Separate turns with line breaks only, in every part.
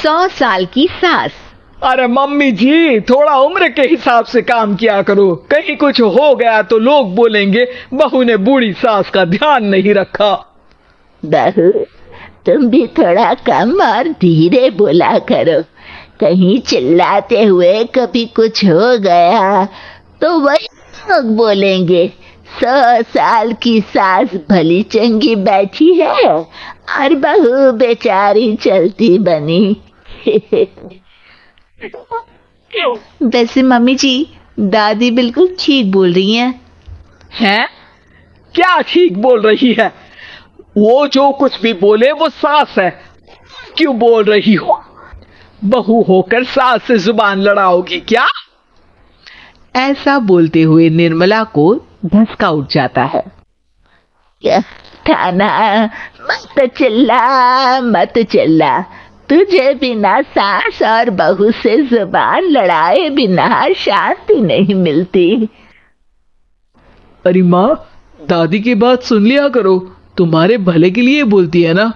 100 साल की सास।
अरे मम्मी जी, थोड़ा उम्र के हिसाब से काम किया करो। कहीं कुछ हो गया तो लोग बोलेंगे बहू ने बूढ़ी सास का ध्यान नहीं रखा।
बहू, तुम भी थोड़ा कम और धीरे बोला करो। कहीं चिल्लाते हुए कभी कुछ हो गया तो वही लोग बोलेंगे 100 साल की सास भली चंगी बैठी है और बहू बेचारी चलती बनी।
वैसे मम्मी जी, दादी बिल्कुल ठीक बोल रही हैं।
हैं? क्या ठीक बोल रही है? वो जो कुछ भी बोले वो सास है। क्यों बोल रही हो? बहू होकर सास से जुबान लड़ाओगी क्या?
ऐसा बोलते हुए निर्मला को धसका उठ जाता है।
थाना मत चिल्ला, मत चिल्ला। तुझे बिना सास और बहू से जुबान लड़ाए बिना शांति नहीं मिलती।
अरे माँ, दादी की बात सुन लिया करो, तुम्हारे भले के लिए बोलती है ना।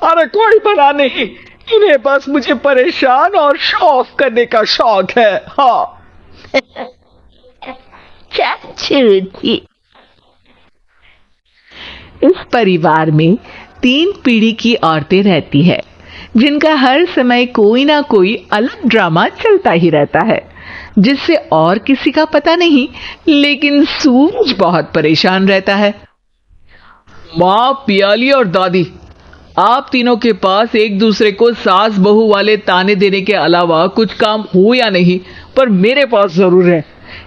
अरे कोई भला नहीं, इन्हें बस मुझे परेशान और शो ऑफ करने का शौक है। हाँ
झूठी।
इस परिवार में 3 पीढ़ी की औरतें रहती है, जिनका हर समय कोई ना कोई अलग ड्रामा चलता ही रहता है, जिससे और किसी का पता नहीं, लेकिन सूरज बहुत परेशान रहता है।
माँ, पियाली और दादी, आप तीनों के पास एक दूसरे को सास बहू वाले ताने देने के अलावा कुछ काम हो या नहीं, पर मेरे पास जरूर है।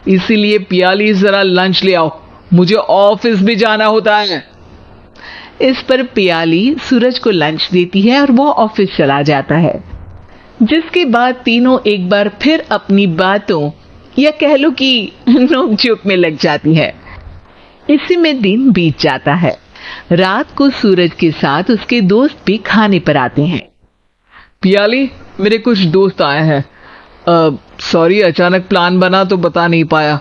इसीलिए पियाली, जरा लंच ले आओ, मुझे ऑफिस भी जाना होता है।
इस पर पियाली सूरज को लंच देती है और वो ऑफिस चला जाता है, जिसके बाद तीनों एक बार फिर अपनी बातों या कह लो कि नोक-झोंक में लग जाती है। इसी में दिन बीत जाता है। रात को सूरज के साथ उसके दोस्त भी खाने पर आते हैं।
पियाली, मेरे कुछ दोस्त आए हैं। सॉरी, अचानक प्लान बना तो बता नहीं पाया।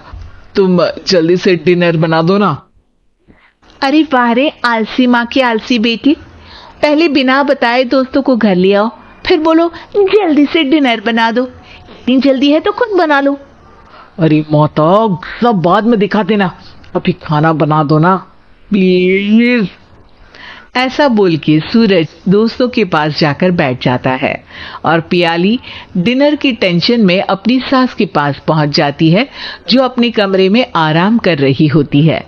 तुम जल्दी से डिनर बना दो ना।
अरे वाह रे, आलसी माँ की आलसी बेटी। पहले बिना बताए दोस्तों को घर ले आओ, फिर बोलो जल्दी से डिनर बना दो। इतनी जल्दी है तो खुद बना लो।
अरे माता, सब बाद में दिखा देना, अभी खाना बना दो ना प्लीज।
ऐसा बोल के सूरज दोस्तों के पास जाकर बैठ जाता है और पियाली डिनर की टेंशन में अपनी सास के पास पहुंच जाती है, जो अपने कमरे में आराम कर रही होती है।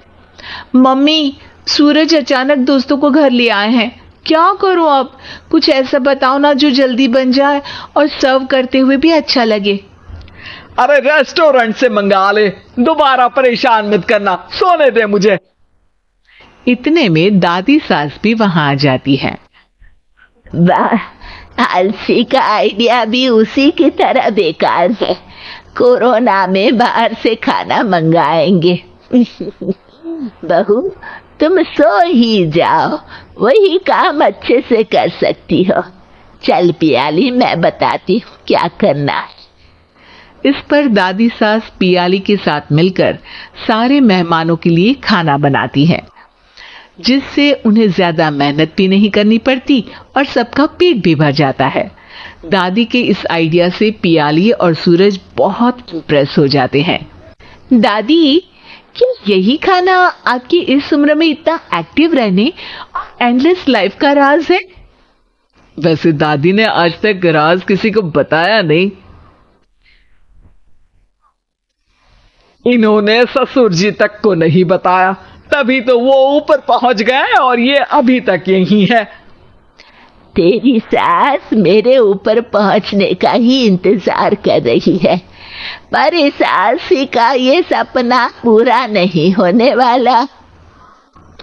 मम्मी, सूरज अचानक दोस्तों को घर ले आए हैं, क्या करूं अब? कुछ ऐसा बताओ ना जो जल्दी बन जाए और सर्व करते हुए भी अच्छा लगे।
अरे रेस्टोरेंट से मंगा ले, दोबारा परेशान मत करना, सोने दे मुझे।
इतने में दादी सास भी वहां आ जाती है।
वाह, आलसी का आइडिया भी उसी की तरह बेकार है। कोरोना में बाहर से खाना मंगाएंगे। बहू, तुम सो ही जाओ, वही काम अच्छे से कर सकती हो। चल पियाली, मैं बताती हूँ क्या करना है।
इस पर दादी सास पियाली के साथ मिलकर सारे मेहमानों के लिए खाना बनाती है, जिससे उन्हें ज्यादा मेहनत भी नहीं करनी पड़ती और सबका पेट भी भर जाता है। दादी के इस आइडिया से पियाली और सूरज बहुत इम्प्रेस हो जाते हैं।
दादी, क्या यही खाना आपकी इस उम्र में इतना एक्टिव रहने और एंडलेस लाइफ का राज है?
वैसे दादी ने आज तक राज किसी को बताया नहीं। इन्होंने ससुर जी तक को नहीं बताया, तभी तो वो ऊपर पहुंच गए और ये अभी तक यही है।
तेरी सास मेरे ऊपर पहुंचने का ही इंतजार कर रही है, पर इस आलसी का ये सपना पूरा नहीं होने वाला।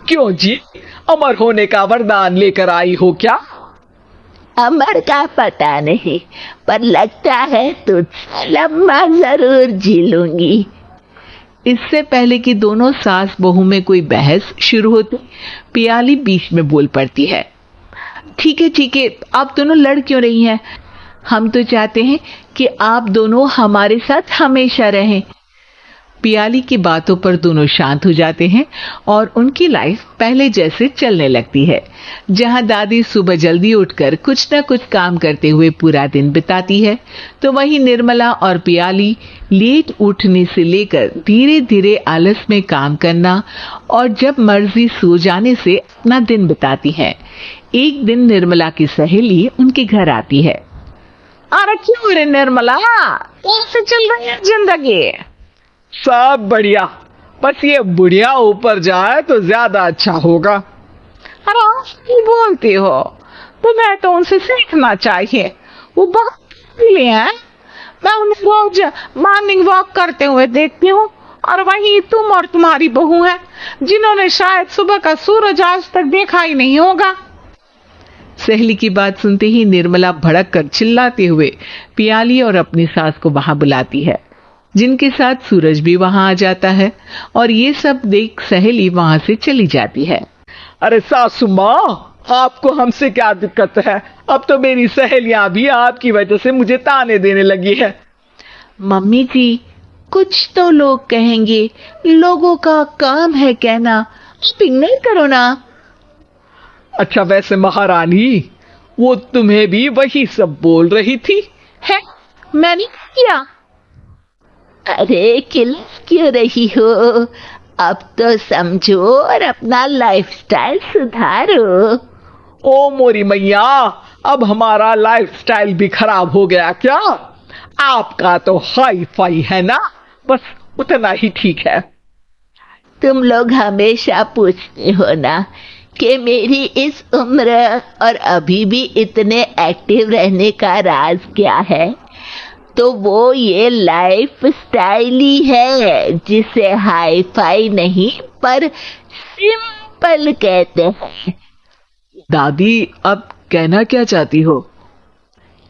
क्यों जी, अमर होने का वरदान लेकर आई हो क्या?
अमर का पता नहीं, पर लगता है तुझसे लम्बा जरूर जी लूंगी।
इससे पहले कि दोनों सास बहू में कोई बहस शुरू होती, पियाली बीच में बोल पड़ती है।
ठीक है, आप दोनों लड़ क्यों रही हैं? हम तो चाहते हैं कि आप दोनों हमारे साथ हमेशा रहें।
पियाली की बातों पर दोनों शांत हो जाते हैं और उनकी लाइफ पहले जैसे चलने लगती है, जहां दादी सुबह जल्दी उठकर कुछ न कुछ काम करते हुए पूरा दिन बिताती है, तो वहीं निर्मला और पियाली लेट उठने से लेकर धीरे धीरे आलस में काम करना और जब मर्जी सो जाने से अपना दिन बिताती हैं। एक दिन निर्मला की सहेली उनके घर आती है।
अरे क्यों रे निर्मला, कैसे चल रही है जिंदगी? सब बढ़िया, बस ये बुढ़िया ऊपर जाए तो ज्यादा अच्छा होगा। अरे क्या बोलती हो, तुम्हें तो उनसे सीखना चाहिए, वो बहुत हैं। मैं उन्हें रोज मॉर्निंग वॉक करते हुए देखती हूँ, और वहीं तुम और तुम्हारी बहू है जिन्होंने शायद सुबह का सूरज आज तक देखा ही नहीं होगा।
सहेली की बात सुनते ही निर्मला भड़क कर चिल्लाते हुए पियाली और अपनी सास को वहां बुलाती है, जिनके साथ सूरज भी वहां आ जाता है, और ये सब देख सहेली वहां से चली जाती है।
अरे सासू माँ, आपको हमसे क्या दिक्कत है? अब तो मेरी सहेलियां भी आपकी वजह से मुझे ताने देने लगी है।
मम्मी जी, कुछ तो लोग कहेंगे, लोगों का काम है कहना, आप इग्नोर करो ना।
अच्छा वैसे महारानी, वो तुम्हें भी वही सब बोल रही थी?
है, मैंने किया।
अरे किलस क्यों रही हो? अब तो समझो और अपना लाइफस्टाइल सुधारो।
ओ मोरी मैया, अब हमारा लाइफस्टाइल भी खराब हो गया क्या? आपका तो हाई फाई है ना, बस उतना ही ठीक है।
तुम लोग हमेशा पूछते हो ना कि मेरी इस उम्र और अभी भी इतने एक्टिव रहने का राज क्या है, तो वो ये लाइफ स्टाइल ही है, जिसे हाई फाई नहीं पर सिंपल कहते हैं।
दादी, अब कहना क्या चाहती हो?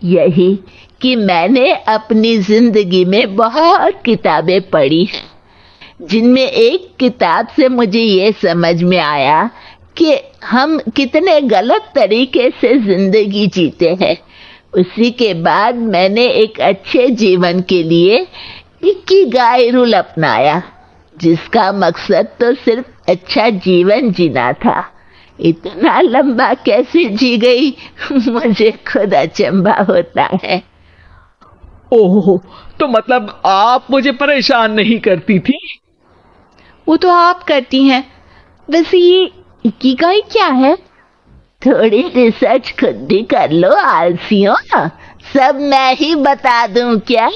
यही कि मैंने अपनी जिंदगी में बहुत किताबें पढ़ी हैं, जिनमें एक किताब से मुझे ये समझ में आया कि हम कितने गलत तरीके से जिंदगी जीते हैं। उसी के बाद मैंने एक अच्छे जीवन के लिए इकिगाई रूल अपनाया, जिसका मकसद तो सिर्फ अच्छा जीवन जीना था। इतना लंबा कैसे जी गई मुझे खुद अचंभा होता है।
ओह, तो मतलब आप मुझे परेशान नहीं करती थी?
वो तो आप करती हैं। वैसे ये इकिगाई क्या है?
थोड़ी रिसर्च खुद भी कर लो आलसियों, सब मैं ही बता दूं क्या?